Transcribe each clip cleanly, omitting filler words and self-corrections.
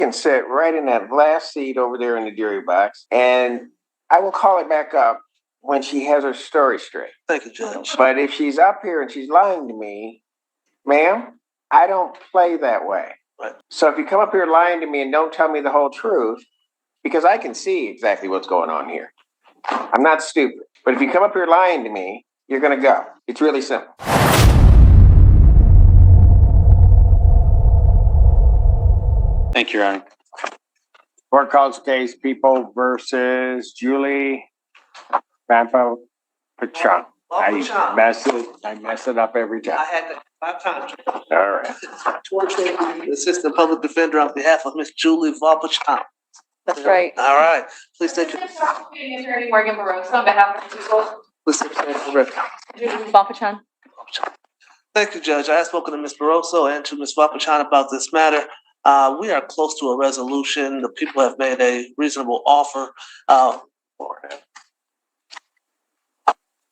can sit right in that last seat over there in the jury box, and I will call it back up when she has her story straight. Thank you, Judge. But if she's up here and she's lying to me, ma'am, I don't play that way. Right. So if you come up here lying to me and don't tell me the whole truth, because I can see exactly what's going on here. I'm not stupid. But if you come up here lying to me, you're going to go. It's really simple. Thank you, Your Honor. Court calls case People versus Julie Vampa Pachon. I mess it up every time. I had that 5 times. All right. The Assistant Public Defender on behalf of Miss Julie Vapachon. That's right. All right. Please take your. Prosecuting Attorney Morgan Barroso on behalf of the people. Please take your stand for the record. Julie Vapachon. Thank you, Judge. I have spoken to Ms. Barroso and to Ms. Vapachon about this matter. We are close to a resolution. The people have made a reasonable offer. Go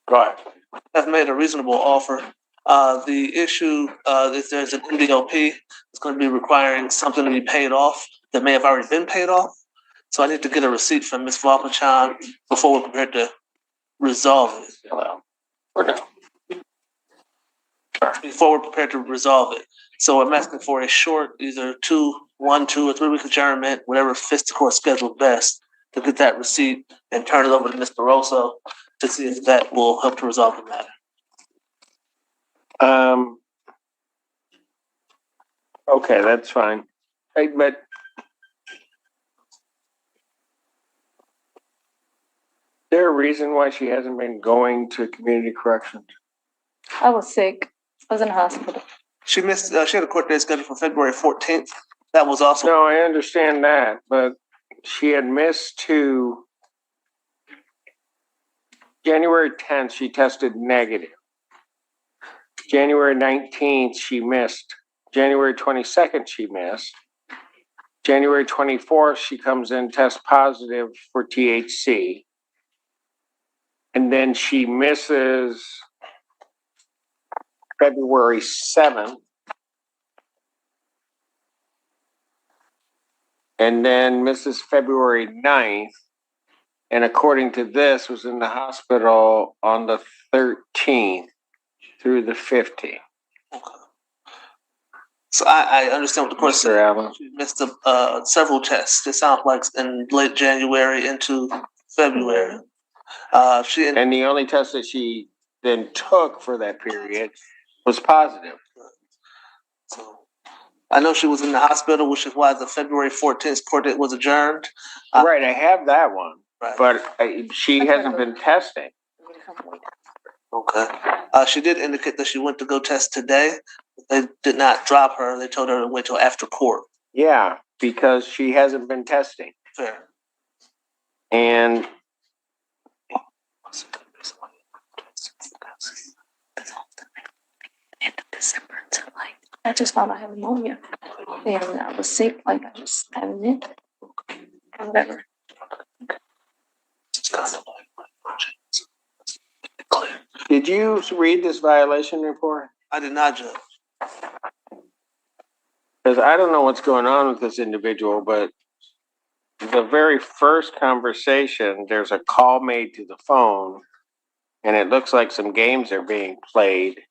ahead. Have made a reasonable offer. The issue is there's an MDLP that's going to be requiring something to be paid off that may have already been paid off. So I need to get a receipt from Ms. Vapachon before we're prepared to resolve it. Well, we're done. Before we're prepared to resolve it. So I'm asking for a short, either 1, 2, or 3 week adjournment, whatever fits the court schedule best, to get that receipt and turn it over to Ms. Barroso to see if that will help to resolve the matter. Okay, that's fine. Hey, but is there a reason why she hasn't been going to community corrections? I was sick. I was in the hospital. She missed. She had a court date scheduled for February 14th. That was also. No, I understand that, but she had missed to January 10th. She tested negative. January 19th, she missed. January 22nd, she missed. January 24th, she comes in, test positive for THC. And then she misses February 7th. And then misses February 9th. And according to this, was in the hospital on the 13th through the 15th. Okay. So I understand what the court said. Allen. She missed several tests. It sounds like in late January into February. And the only test that she then took for that period was positive. So I know she was in the hospital, which is why the February 14th court date was adjourned. Right, I have that one, Right. but she hasn't been testing. Okay. She did indicate that she went to go test today. They did not drop her. They told her to wait till after court. Yeah, because she hasn't been testing. Fair. And End of December to I just found I have pneumonia. And I was sick, I just hadn't it. Whatever. did you read this violation report? I did not, Judge. Because I don't know what's going on with this individual, but the very first conversation, there's a call made to the phone, and it looks like some games are being played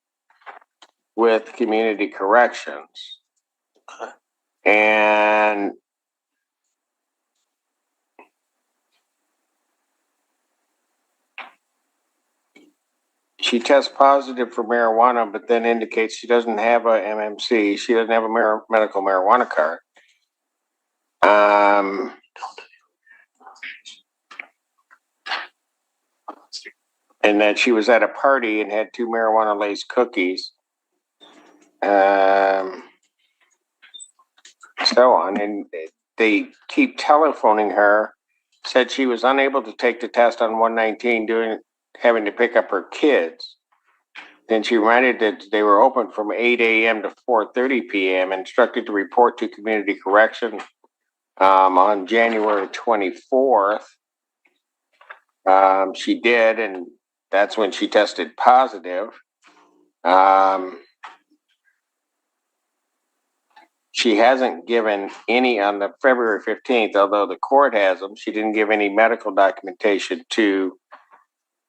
with community corrections. And she tests positive for marijuana, but then indicates she doesn't have a MMC. She doesn't have a medical marijuana card. And that she was at a party and had 2 marijuana-laced cookies. So on. And they keep telephoning her, said she was unable to take the test on 119, having to pick up her kids. Then she reminded that they were open from 8 a.m. to 4:30 p.m., instructed to report to community correction on January 24th. She did, and that's when she tested positive. she hasn't given any on the February 15th, although the court has them. She didn't give any medical documentation to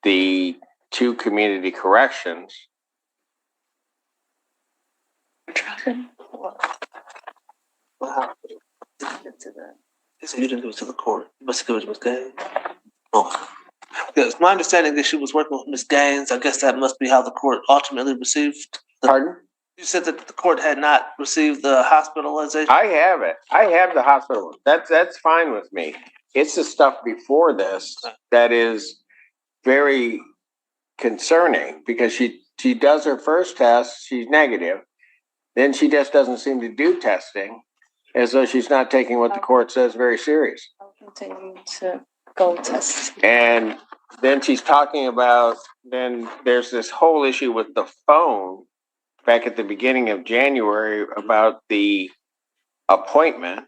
the two community corrections. Wow. He said you didn't give it to the court. You must have given it to Ms. Gaines. Oh. Yes, my understanding is she was working with Ms. Gaines. I guess that must be how the court ultimately received. Pardon? You said that the court had not received the hospitalization. I have it. I have the hospital. That's fine with me. It's the stuff before this that is very concerning because she does her first test, she's negative. Then she just doesn't seem to do testing as though she's not taking what the court says very serious. I'll continue to go test. And then she's talking about, then there's this whole issue with the phone back at the beginning of January about the appointment.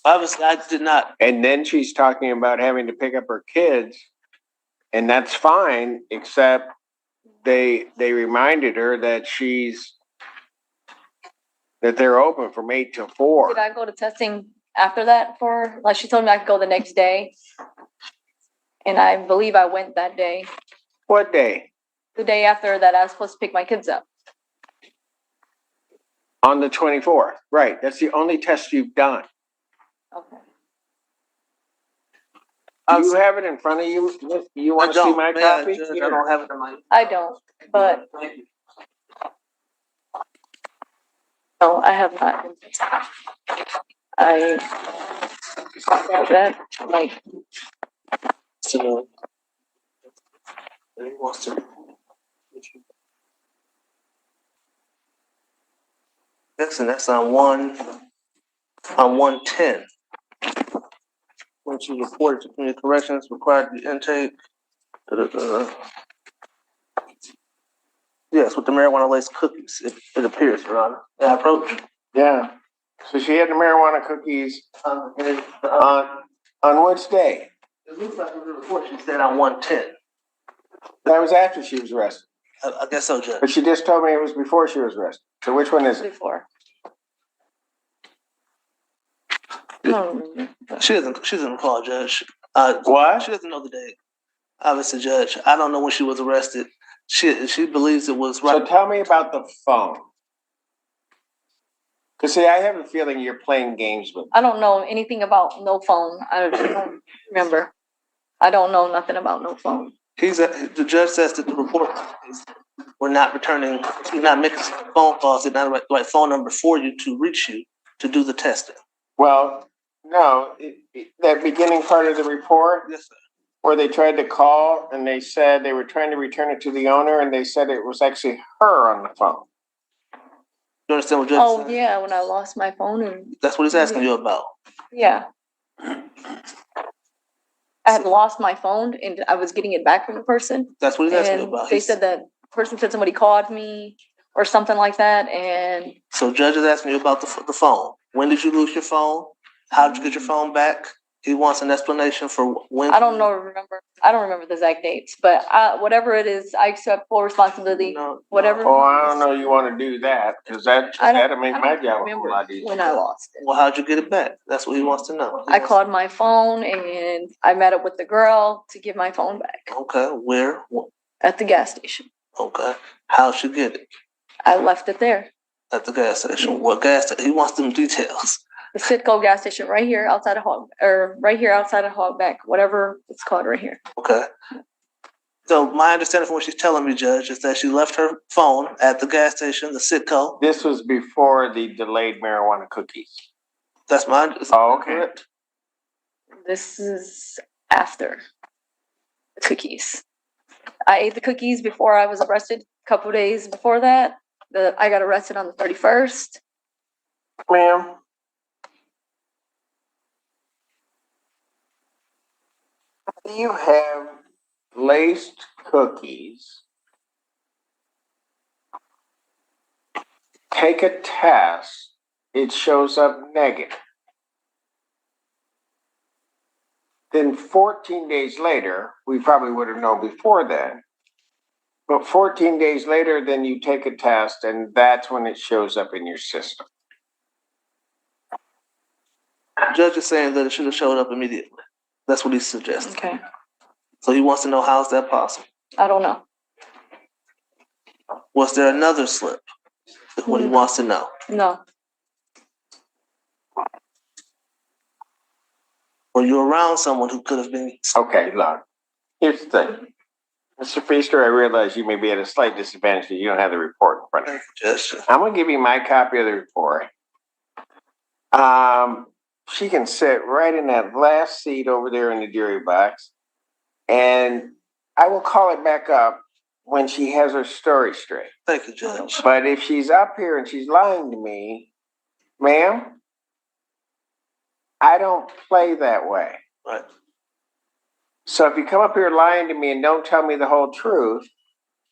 Obviously, I did not. And then she's talking about having to pick up her kids, and that's fine, except they reminded her that they're open from 8 to 4. Did I go to testing after that for, like she told me I could go the next day? And I believe I went that day. What day? The day after that I was supposed to pick my kids up. On the 24th. Right. That's the only test you've done. Okay. Do you have it in front of you? You want to see my copy? I don't have it in my. I don't, but Thank you. no, I have not been tested. I that like So, he wants to. That's on 110. When she reported to community corrections, required the intake. Yes, with the marijuana laced cookies, it appears, Your Honor. That approach. Yeah. So she had the marijuana cookies on which day? It looks like in the report she said on 110. That was after she was arrested. I guess so, Judge. But she just told me it was before she was arrested. So which one is it? before. I don't remember. She doesn't recall, Judge. What? She doesn't know the date. Obviously, Judge. I don't know when she was arrested. She believes it was right. So tell me about the phone. Because see, I have a feeling you're playing games with me. I don't know anything about no phone. I don't remember. I don't know nothing about no phone. The judge says that the report is we're not returning, we're not making phone calls, they're not the right phone number for you to reach you to do the testing. Well, no, that beginning part of the report Yes, sir. where they tried to call and they said they were trying to return it to the owner and they said it was actually her on the phone. You understand what judge said? Yeah, when I lost my phone and That's what he's asking you about. yeah. I had lost my phone and I was getting it back from the person. That's what he's asking you And about. they said that person said somebody called me or something like that. And So judge is asking you about the phone. When did you lose your phone? How did you get your phone back? He wants an explanation for when. I don't remember the exact dates, but whatever it is, I accept full responsibility. No. Whatever. Oh, I don't know you want to do that because that'll make my job a remember whole lot easier. when I lost it. Well, how'd you get it back? That's what he wants to know. I called my phone and I met up with the girl to get my phone back Okay, where? at the gas station. Okay, how'd she get it? I left it there. At the gas station. What gas station? He wants them details. The Citgo gas station right here outside of Hogback, whatever it's called right here. Okay. So my understanding from what she's telling me, Judge, is that she left her phone at the gas station, the Citgo. This was before the delayed marijuana cookies. That's my. Oh, okay. This is after the cookies. I ate the cookies before I was arrested. A couple days before that, I got arrested on the 31st. Ma'am. You have laced cookies. Take a test. It shows up negative. Then 14 days later, we probably would have known before then, But 14 days later, then you take a test, and that's when it shows up in your system. The judge is saying that it should have showed up immediately. That's what he's suggesting. Okay. So he wants to know how is that possible? I don't know. Was there another slip? That's what he wants to know. No. Were you around someone who could have been? Okay, look. Here's the thing. Mr. Feaster, I realize you may be at a slight disadvantage because you don't have the report in front of you. Judge. I'm going to give you my copy of the report. She can sit right in that last seat over there in the jury box, and I will call it back up when she has her story straight. Thank you, Judge. But if she's up here and she's lying to me, ma'am, I don't play that way. Right. So if you come up here lying to me and don't tell me the whole truth,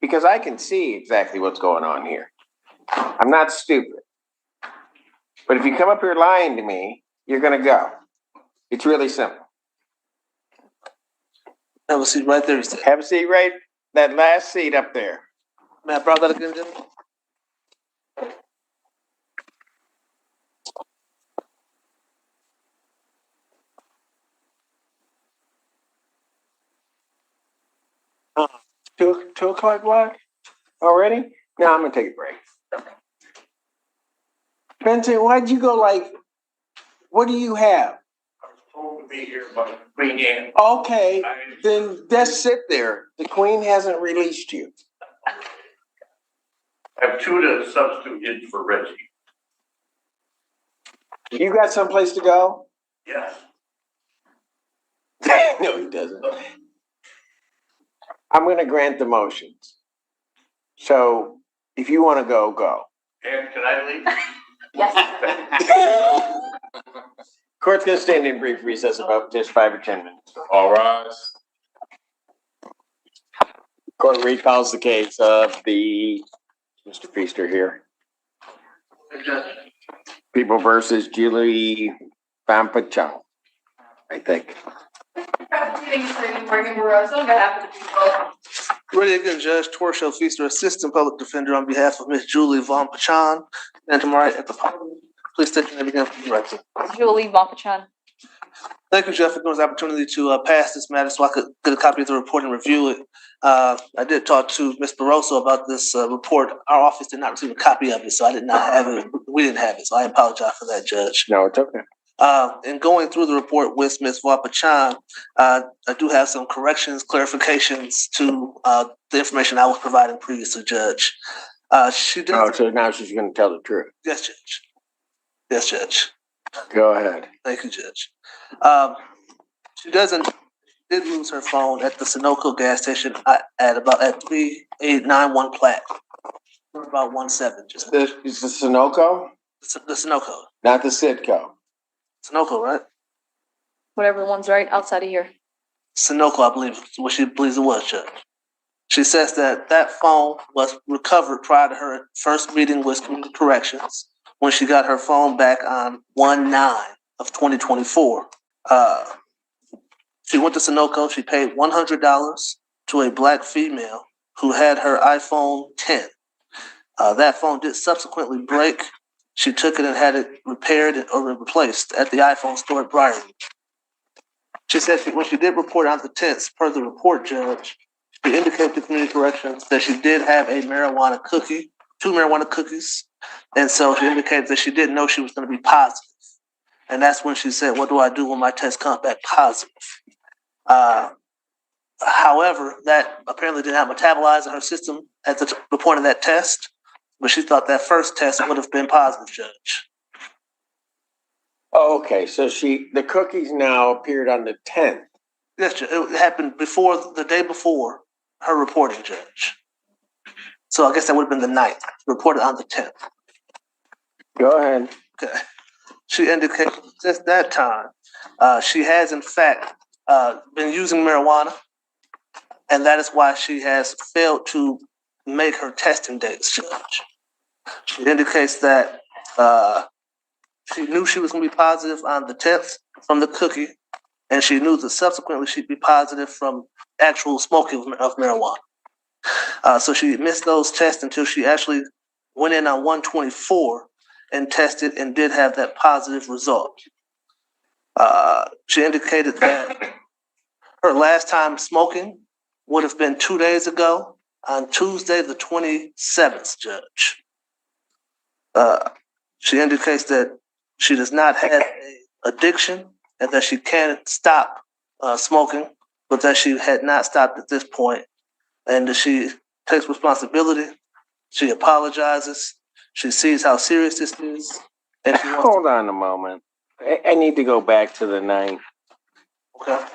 because I can see exactly what's going on here. I'm not stupid. But if you come up here lying to me, you're going to go. It's really simple. Have a seat right there, he said. Have a seat right, that last seat up there. May I borrow that again, Judge? Two o'clock block already? No, I'm going to take a break. Vincent, why'd you go like, what do you have? I was told to be here by the Queen Anne. Okay, then just sit there. The Queen hasn't released you. I have two to substitute in for Reggie. You got someplace to go? Yes. No, he doesn't. I'm going to grant the motions. So if you want to go, go. And can I leave? Yes. Court's going to stand in brief recess about just 5 or 10 minutes. All rise. Court recalls the case of the Mr. Feaster here. Judge. People versus Julie Vampachon, I think. Ready again, Judge. Torshell Feaster, Assistant Public Defender on behalf of Miss Julie Von Pachan. And to my right at the podium. Please state your name again for the record. Julie Vampachan. Thank you, Jeff, for giving us the opportunity to pass this matter so I could get a copy of the report and review it. I did talk to Ms. Barroso about this report. Our office did not receive a copy of it, so I did not have it. We didn't have it, so I apologize for that, Judge. No, it's okay. In going through the report with Ms. Wapachan, I do have some corrections, clarifications to the information I was providing previously, Judge. She does. Oh, so now she's going to tell the truth. Yes, Judge. Yes, Judge. Go ahead. Thank you, Judge. She did lose her phone at the Sunoco gas station at 3891 Platte. About 17, just Is the Sunoco? the Sunoco. Not the Sitco. Sunoco, right? Whatever the one's right outside of here. Sunoco, I believe, is what she believes it was, Judge. She says that that phone was recovered prior to her first meeting with Community Corrections when she got her phone back on 1/9 of 2024. She went to Sunoco. She paid $100 to a black female who had her iPhone 10. That phone did subsequently break. She took it and had it repaired or replaced at the iPhone store at Briarwood. She said when she did report on the 10th, per the report, Judge, she indicated to Community Corrections that she did have a marijuana cookie, 2 marijuana cookies, and so she indicated that she didn't know she was going to be positive. And that's when she said, "What do I do when my test comes back positive?" However, that apparently did not metabolize in her system at the point of that test, but she thought that first test would have been positive, Judge. Okay, so the cookies now appeared on the 10th. Yes, Judge. It happened the day before her reporting, Judge. So I guess that would have been the 9th, reported on the 10th. Go ahead. Okay. She indicated since that time, she has in fact been using marijuana, and that is why she has failed to make her testing dates, Judge. She indicates that she knew she was going to be positive on the 10th from the cookie, and she knew that subsequently she'd be positive from actual smoking of marijuana. So she missed those tests until she actually went in on 124 and tested and did have that positive result. She indicated that her last time smoking would have been 2 days ago on Tuesday, the 27th, Judge. She indicates that she does not have an addiction and that she can stop smoking, but that she had not stopped at this point, and that she takes responsibility. She apologizes. She sees how serious this is. And she wants Hold on a moment. I need to go back to the 9th. okay.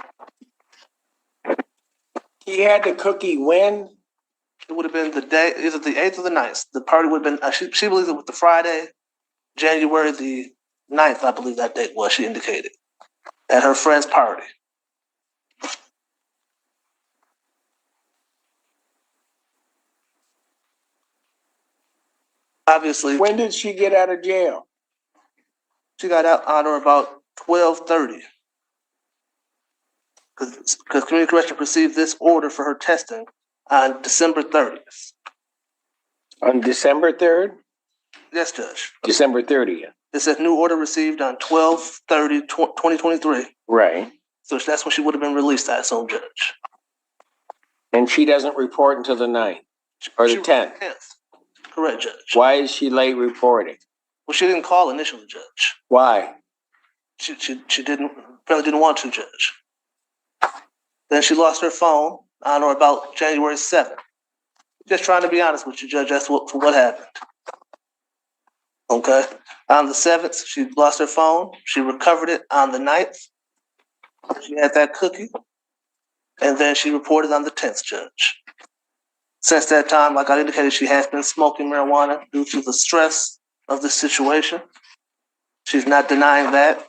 He had the cookie when? It would have been the day, either the 8th or the 9th. The party would have been, she believes it was the Friday, January the 9th, I believe that date was, she indicated, at her friend's party. Obviously, When did she get out of jail? she got out on or about 12:30. Because community correction received this order for her testing on December 30th. On December 3rd? Yes, Judge. December 30th. It says new order received on 12/30/2023. Right. So that's when she would have been released, I assume, Judge. And she doesn't report until the 9th or the 10th. Correct, Judge. Why is she late reporting? Well, she didn't call initially, Judge. Why? She apparently didn't want to, Judge. Then she lost her phone on or about January 7th. Just trying to be honest with you, Judge, that's what happened. Okay? On the 7th, she lost her phone. She recovered it on the 9th. She had that cookie. And then she reported on the 10th, Judge. Since that time, like I indicated, she has been smoking marijuana due to the stress of the situation. She's not denying that.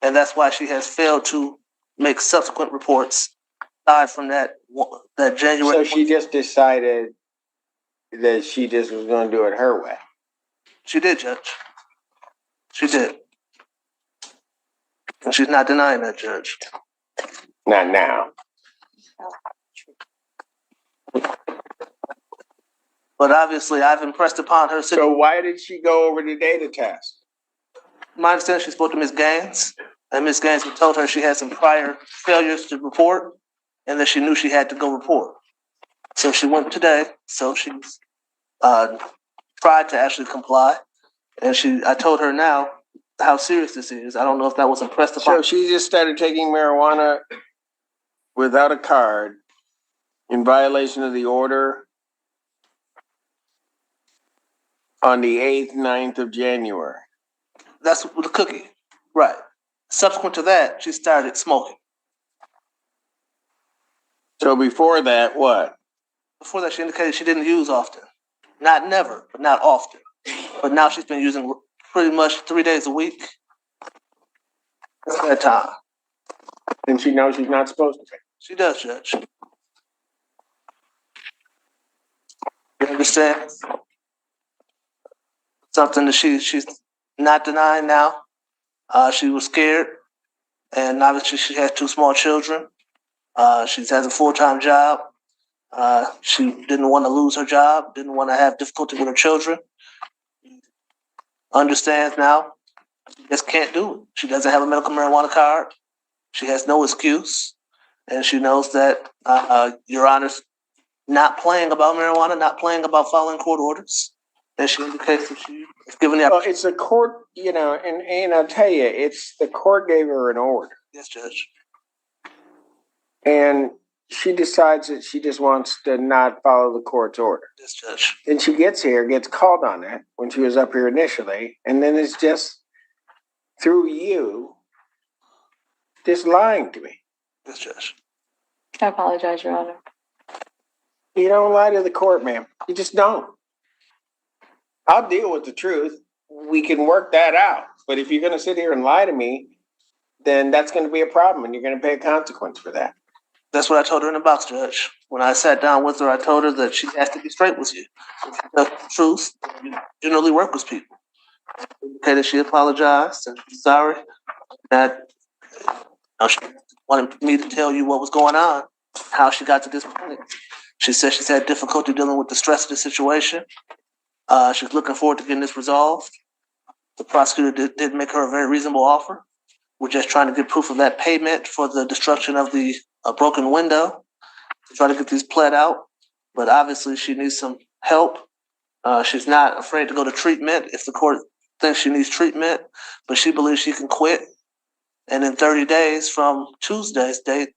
And that's why she has failed to make subsequent reports aside from that January. So she just decided that she just was going to do it her way. She did, Judge. She did. And she's not denying that, Judge. Not now. But obviously, I've impressed upon her. So why did she go over the data test? My understanding, she spoke to Ms. Gaines, and Ms. Gaines told her she had some prior failures to report, and that she knew she had to go report. So she went today. So she tried to actually comply, and I told her now how serious this is. I don't know if that was impressed upon. So she just started taking marijuana without a card in violation of the order on the 8th, 9th of January. That's the cookie. Right. Subsequent to that, she started smoking. So before that, what? Before that, she indicated she didn't use often. Not never, but not often. But now she's been using pretty much 3 days a week. That's that time. And she knows she's not supposed to. She does, Judge. You understand? Something that she's not denying now. She was scared, and obviously she has 2 small children. She has a full-time job. She didn't want to lose her job, didn't want to have difficulty with her children. Understands now, she just can't do it. She doesn't have a medical marijuana card. She has no excuse. And she knows that Your Honor's not playing about marijuana, not playing about following court orders. And she indicates that she is given the Well, it's the court, and I'll tell you, it's the court gave her an order. Yes, Judge. And she decides that she just wants to not follow the court's order. Yes, Judge. Then she gets here, gets called on it when she was up here initially, and then it's just through you just lying to me. Yes, Judge. I apologize, Your Honor. You don't lie to the court, ma'am. You just don't. I'll deal with the truth. We can work that out. But if you're going to sit here and lie to me, then that's going to be a problem, and you're going to pay a consequence for that. That's what I told her in the box, Judge. When I sat down with her, I told her that she has to be straight with you. If you tell the truth, you generally work with people. Okay, that she apologized and she's sorry. That she wanted me to tell you what was going on, how she got to this point. She said she's had difficulty dealing with the stress of the situation. She's looking forward to getting this resolved. The prosecutor did make her a very reasonable offer. We're just trying to get proof of that payment for the destruction of the broken window to try to get these pled out. But obviously, she needs some help. She's not afraid to go to treatment if the court thinks she needs treatment, but she believes she can quit. And in 30 days from Tuesday's date,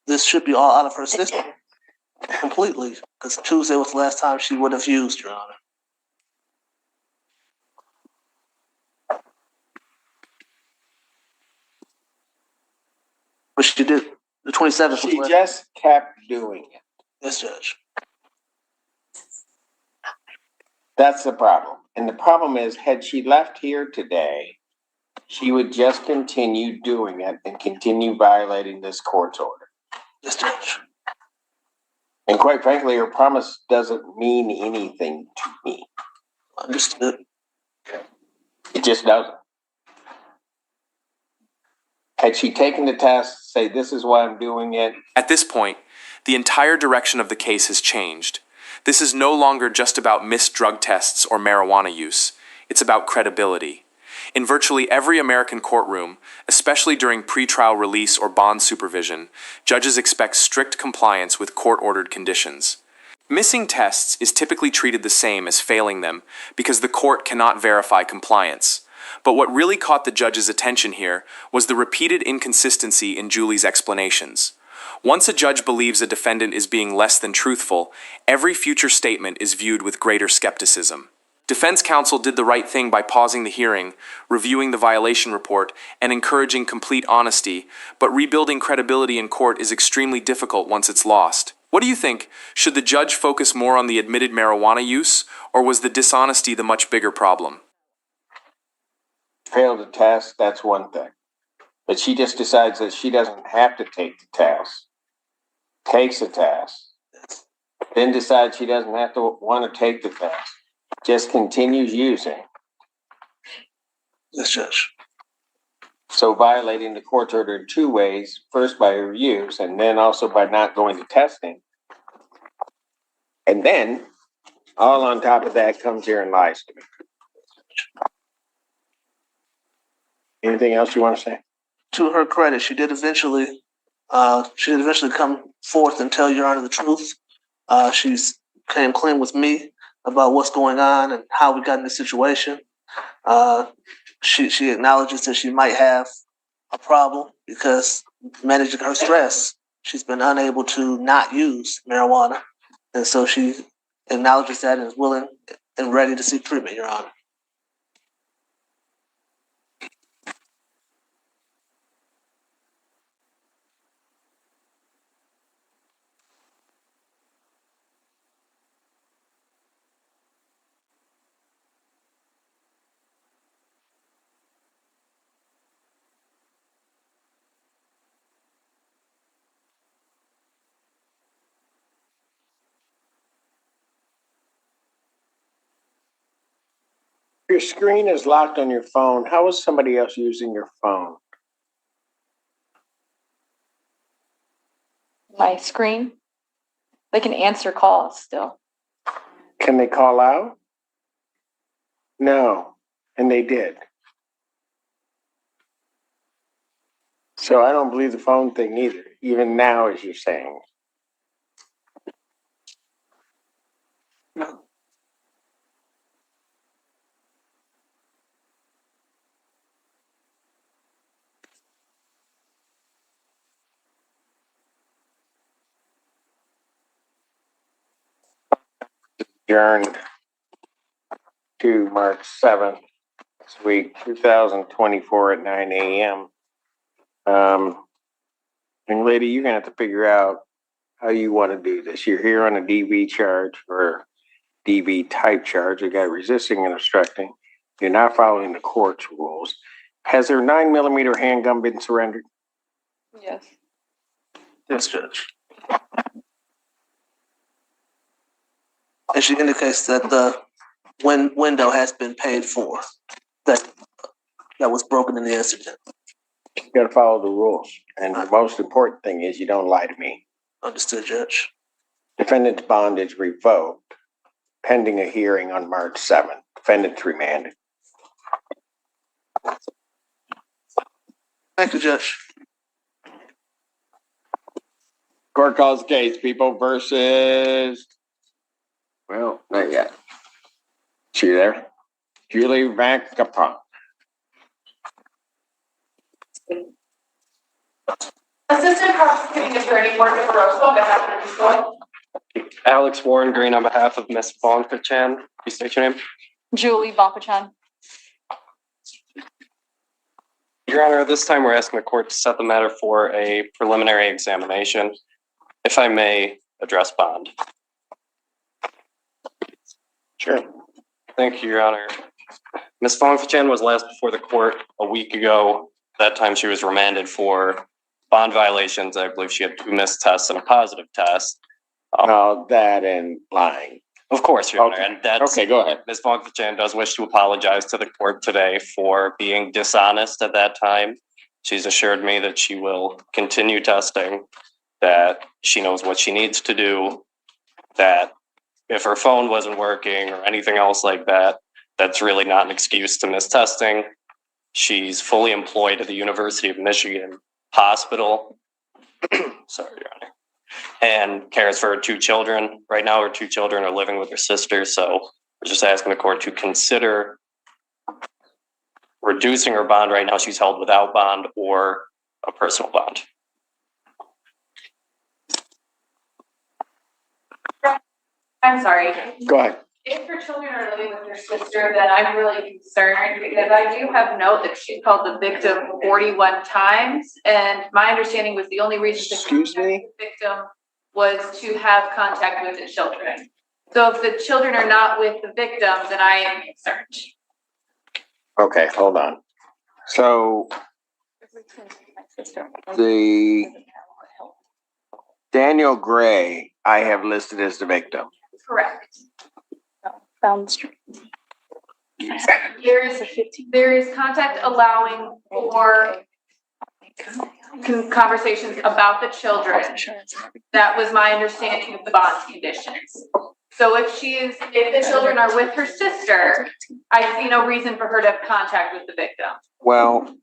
this should be all out of her system completely, because Tuesday was the last time she would have used, Your Honor. But she did. The 27th. She just kept doing it. Yes, Judge. That's the problem. And the problem is, had she left here today, she would just continue doing it and continue violating this court's order. Yes, Judge. And quite frankly, her promise doesn't mean anything to me. Understood. It just doesn't. Had she taken the test, say, this is why I'm doing it. At this point, the entire direction of the case has changed. This is no longer just about missed drug tests or marijuana use. It's about credibility. In virtually every American courtroom, especially during pretrial release or bond supervision, judges expect strict compliance with court-ordered conditions. Missing tests is typically treated the same as failing them because the court cannot verify compliance. But what really caught the judge's attention here was the repeated inconsistency in Julie's explanations. Once a judge believes a defendant is being less than truthful, every future statement is viewed with greater skepticism. Defense counsel did the right thing by pausing the hearing, reviewing the violation report, and encouraging complete honesty, but rebuilding credibility in court is extremely difficult once it's lost. What do you think? Should the judge focus more on the admitted marijuana use, or was the dishonesty the much bigger problem? Failed the test, that's one thing. But she just decides that she doesn't have to take the test. Takes the test. Then decides she doesn't have to want to take the test. Just continues using. Yes, Judge. So violating the court's order in two ways. First by her use, and then also by not going to testing. And then, all on top of that, comes here and lies to me. Anything else you want to say? To her credit, she did eventually come forth and tell Your Honor the truth. She's came clean with me about what's going on and how we got in this situation. She acknowledges that she might have a problem because managing her stress, she's been unable to not use marijuana. And so she acknowledges that and is willing and ready to seek treatment, Your Honor. Your screen is locked on your phone. How is somebody else using your phone? My screen, they can answer calls still. Can they call out? No, and they did. So I don't believe the phone thing either, even now as you're saying. No. Adjourned to March 7th this week, 2024 at 9 a.m. And lady, you're going to have to figure out how you want to do this. You're here on a DV charge or DV type charge. You got resisting and obstructing. You're not following the court's rules. Has her 9mm handgun been surrendered? Yes. Yes, Judge. And she indicates that the window has been paid for. That was broken in the incident. You got to follow the rules. And the most important thing is you don't lie to me. Understood, Judge. Defendant's bond is revoked pending a hearing on March 7th. Defendant's remanded. Thank you, Judge. Court calls the case, people versus, well, not yet. She there? Julie Vancapon. Assistant Prosecuting Attorney Mark Barroso on behalf of the court. Alex Warren Green on behalf of Ms. Bonkachan. Please state your name. Julie Bompachan. Your Honor, this time we're asking the court to set the matter for a preliminary examination. If I may address bond. Sure. Thank you, Your Honor. Ms. Bonkachan was last before the court a week ago. That time she was remanded for bond violations. I believe she had 2 missed tests and a positive test. That and lying. Of course, Your Honor, Okay. and that's Okay, go ahead. Ms. Bonkachan does wish to apologize to the court today for being dishonest at that time. She's assured me that she will continue testing, that she knows what she needs to do, that if her phone wasn't working or anything else like that, that's really not an excuse to miss testing. She's fully employed at the University of Michigan Hospital. Sorry, Your Honor. And cares for her 2 children. Right now, her 2 children are living with her sister, so we're just asking the court to consider reducing her bond. Right now, she's held without bond or a personal bond. I'm sorry. Go ahead. If her children are living with her sister, then I'm really concerned because I do have note that she called the victim 41 times. And my understanding was the only reason to Excuse contact me? the victim was to have contact with the children. So if the children are not with the victim, then I am concerned. Okay, hold on. So the Daniel Gray, I have listed as the victim. Correct. Found the street. There is contact allowing for conversations about the children. That was my understanding of the bond conditions. So if the children are with her sister, I see no reason for her to have contact with the victim. Well,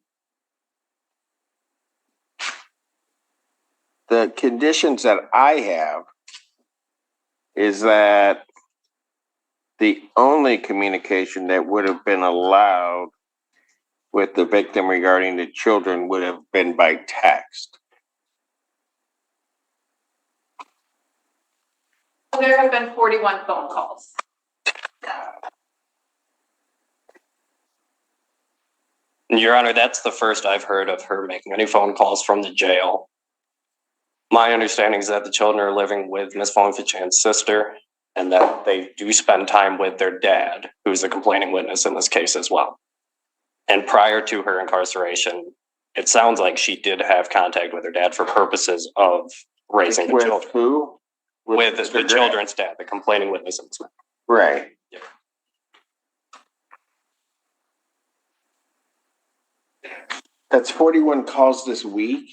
the conditions that I have is that the only communication that would have been allowed with the victim regarding the children would have been by text. There have been 41 phone calls. Your Honor, that's the first I've heard of her making any phone calls from the jail. My understanding is that the children are living with Ms. Bonkachan's sister and that they do spend time with their dad, who's the complaining witness in this case as well. And prior to her incarceration, it sounds like she did have contact with her dad for purposes of raising the With children. who? With Mr. the Gray. children's dad, the complaining witness in this matter. Right. Yep. That's 41 calls this week?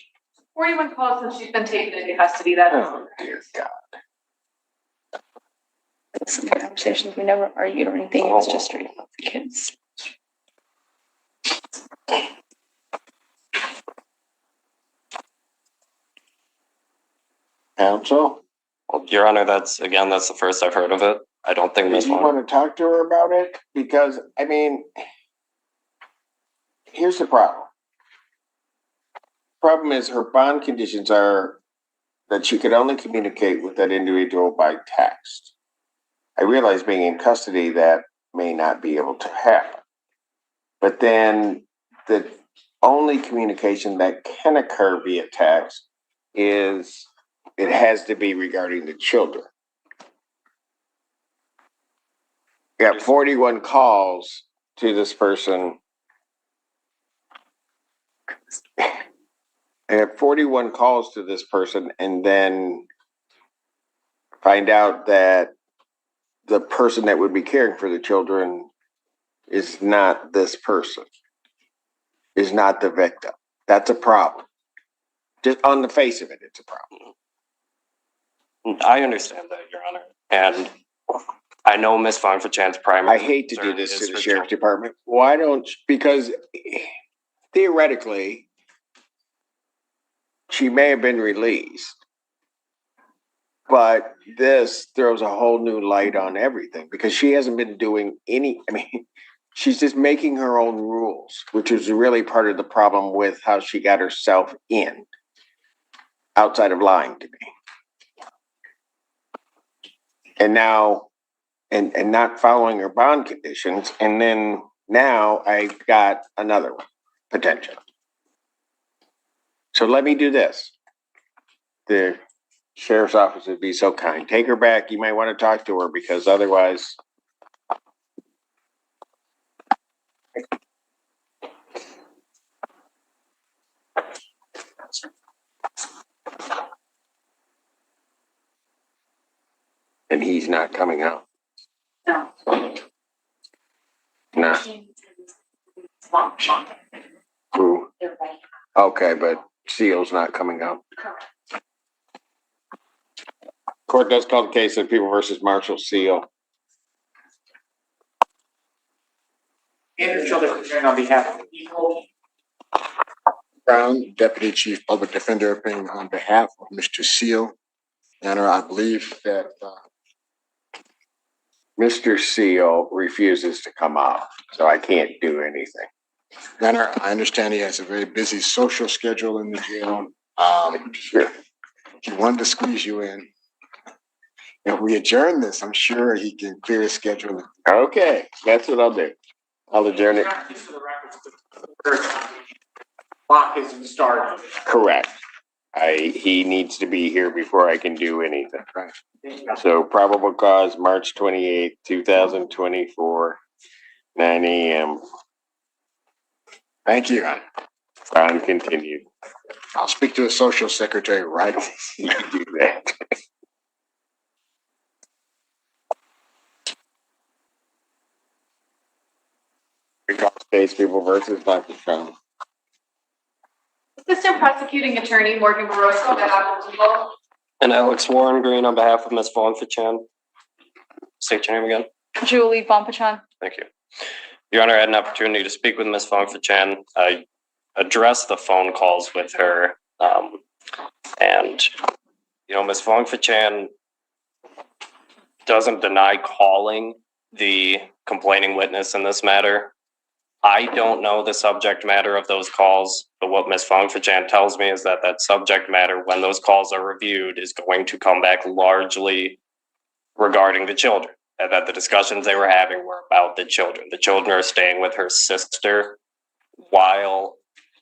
41 calls since she's been taken into custody. That's Oh, dear God. Some conversations, we never argued or anything, it was just straight about the kids. Counsel, Well, Your Honor, that's the first I've heard of it. I don't think do Ms. you Bonkachan. want to talk to her about it? Because, I mean, here's the problem. Problem is her bond conditions are that she could only communicate with that individual by text. I realize being in custody that may not be able to happen. But then the only communication that can occur via text is it has to be regarding the children. You got 41 calls to this person. I have 41 calls to this person and then find out that the person that would be caring for the children is not this person, is not the victim. That's a problem. Just on the face of it, it's a problem. I understand that, Your Honor, and I know Ms. Fonfachan's primary. I hate to do concern this is to the her sheriff's children. department. Why don't, because theoretically, she may have been released. But this throws a whole new light on everything because she hasn't been doing any, I mean, she's just making her own rules, which is really part of the problem with how she got herself in, outside of lying to me. And now, and not following her bond conditions. And then now I've got another one, potential. So let me do this. The sheriff's office would be so kind. Take her back. You might want to talk to her because otherwise. And he's not coming out. No. Nah. Who? Okay, but Seal's not coming out. Court does call the case of People versus Marshall Seal. Andrew Childers appearing on behalf of the people. Brown, Deputy Chief Public Defender, appearing on behalf of Mr. Seal. Your Honor, I believe that Mr. Seal refuses to come out, so I can't do anything. Your Honor, I understand he has a very busy social schedule in the jail. Sure. He wanted to squeeze you in. If we adjourn this, I'm sure he can clear his schedule. Okay, that's what I'll do. I'll adjourn it. Just for the record, clock isn't started. Correct. He needs to be here before I can do anything. Right. So probable cause, March 28th, 2024, 9 a.m. Thank you, Your Honor. On continued. I'll speak to the social secretary right away. You can do that. Case People versus Dr. Trump. Assistant Prosecuting Attorney Morgan Barroso, on behalf of the people. And Alex Warren Green on behalf of Ms. Fonfachan. State your name again. Julie Bompachan. Thank you. Your Honor, I had an opportunity to speak with Ms. Fonfachan. I addressed the phone calls with her. And, you know, Ms. Fonfachan doesn't deny calling the complaining witness in this matter. I don't know the subject matter of those calls, but what Ms. Fonfachan tells me is that that subject matter, when those calls are reviewed, is going to come back largely regarding the children, and that the discussions they were having were about the children. The children are staying with her sister while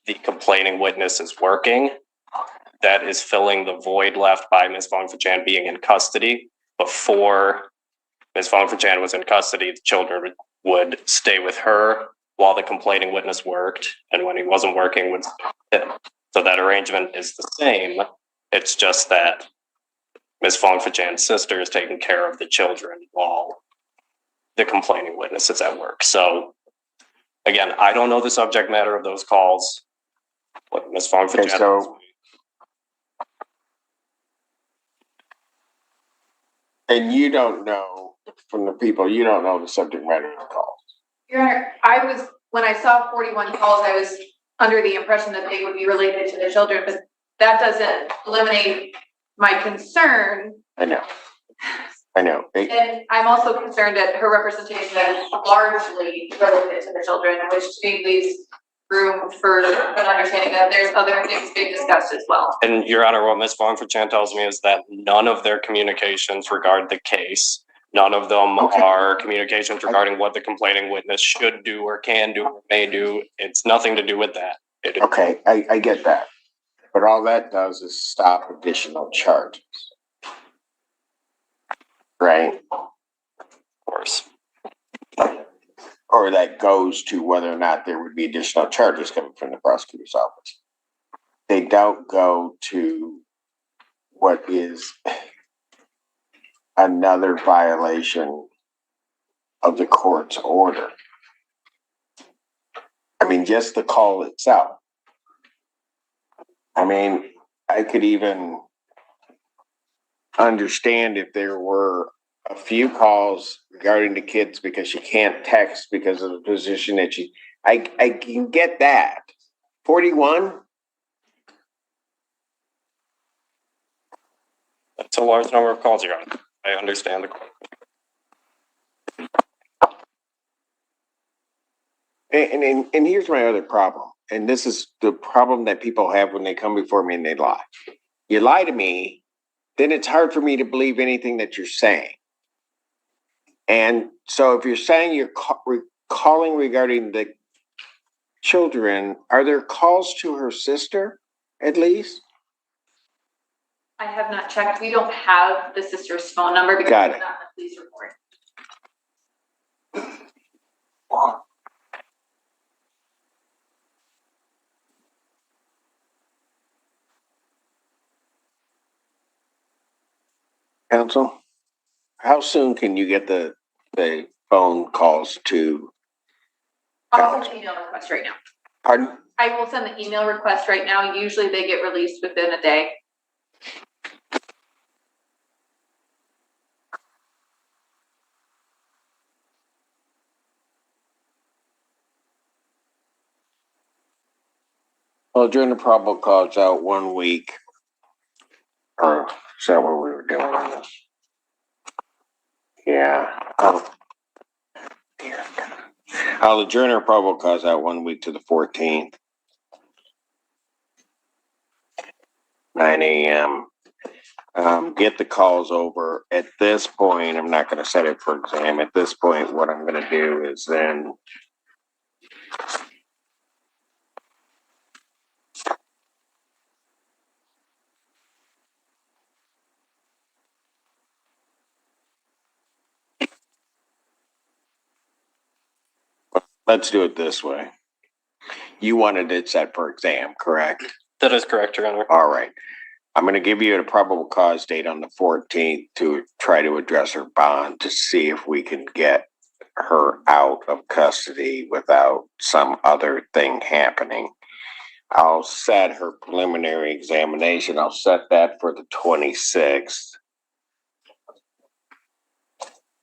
the complaining witness is working. That is filling the void left by Ms. Fonfachan being in custody. Before Ms. Fonfachan was in custody, the children would stay with her while the complaining witness worked, and when he wasn't working, would stay with him. So that arrangement is the same. It's just that Ms. Fonfachan's sister is taking care of the children while the complaining witness is at work. So, again, I don't know the subject matter of those calls. What Ms. Fonfachan Okay, so and you don't know from the people, you don't know the subject matter of the calls. Your Honor, when I saw 41 calls, I was under the impression that they would be related to the children, but that doesn't eliminate my concern. I know. And I'm also concerned that her representation is largely related to the children, which to me leaves room for an understanding that there's other things being discussed as well. And Your Honor, what Ms. Fonfachan tells me is that none of their communications regard the case. None of them are communications regarding what the complaining witness should do or can do or may do. It's nothing to do with that. Okay, I get that. But all that does is stop additional charges. Right? Of course. Or that goes to whether or not there would be additional charges coming from the prosecutor's office. They don't go to what is another violation of the court's order. I mean, just the call itself. I mean, I could even understand if there were a few calls regarding the kids because she can't text because of the position that I can get that. 41? That's a large number of calls, Your Honor. I understand the court. And here's my other problem. And this is the problem that people have when they come before me and they lie. You lie to me, then it's hard for me to believe anything that you're saying. And so if you're saying you're calling regarding the children, are there calls to her sister at least? I have not checked. We don't have the sister's phone number because Got it's it. not in the police report. Counsel, how soon can you get the phone calls to? I'll send an email request right now. Pardon? I will send the email request right now. Usually they get released within a day. Well, during the probable cause out 1 week. Or is that what we were doing on this? Yeah. I'll adjourn our probable cause out 1 week to the 14th. 9 a.m. Get the calls over. At this point, I'm not going to set it for exam. At this point, what I'm going to do is then let's do it this way. You wanted it set for exam, correct? That is correct, Your Honor. All right. I'm going to give you a probable cause date on the 14th to try to address her bond to see if we can get her out of custody without some other thing happening. I'll set her preliminary examination. I'll set that for the 26th,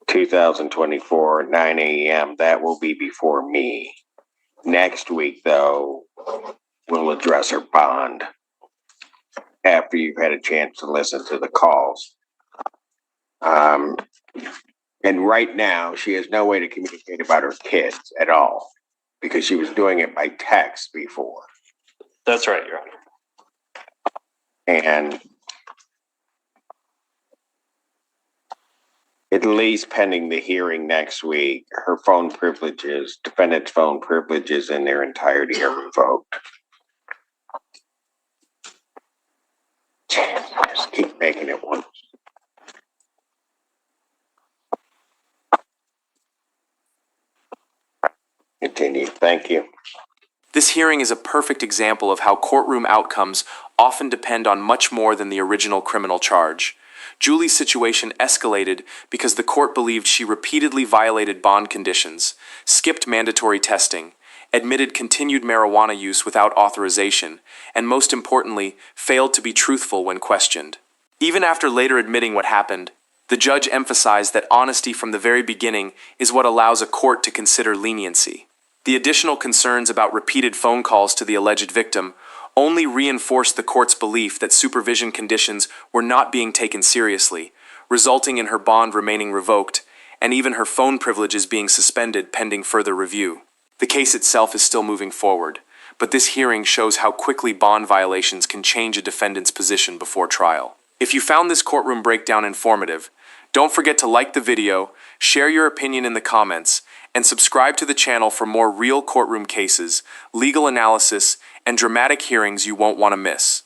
2024, 9 a.m. That will be before me. Next week, though, we'll address her bond after you've had a chance to listen to the calls. And right now, she has no way to communicate about her kids at all because she was doing it by text before. That's right, Your Honor. And at least pending the hearing next week, her phone privileges, defendant's phone privileges in their entirety are revoked. Just keep making it one. Continue. Thank you. This hearing is a perfect example of how courtroom outcomes often depend on much more than the original criminal charge. Julie's situation escalated because the court believed she repeatedly violated bond conditions, skipped mandatory testing, admitted continued marijuana use without authorization, and most importantly, failed to be truthful when questioned. Even after later admitting what happened, the judge emphasized that honesty from the very beginning is what allows a court to consider leniency. The additional concerns about repeated phone calls to the alleged victim only reinforced the court's belief that supervision conditions were not being taken seriously, resulting in her bond remaining revoked and even her phone privileges being suspended pending further review. The case itself is still moving forward, but this hearing shows how quickly bond violations can change a defendant's position before trial. If you found this courtroom breakdown informative, don't forget to like the video, share your opinion in the comments, and subscribe to the channel for more real courtroom cases, legal analysis, and dramatic hearings you won't want to miss.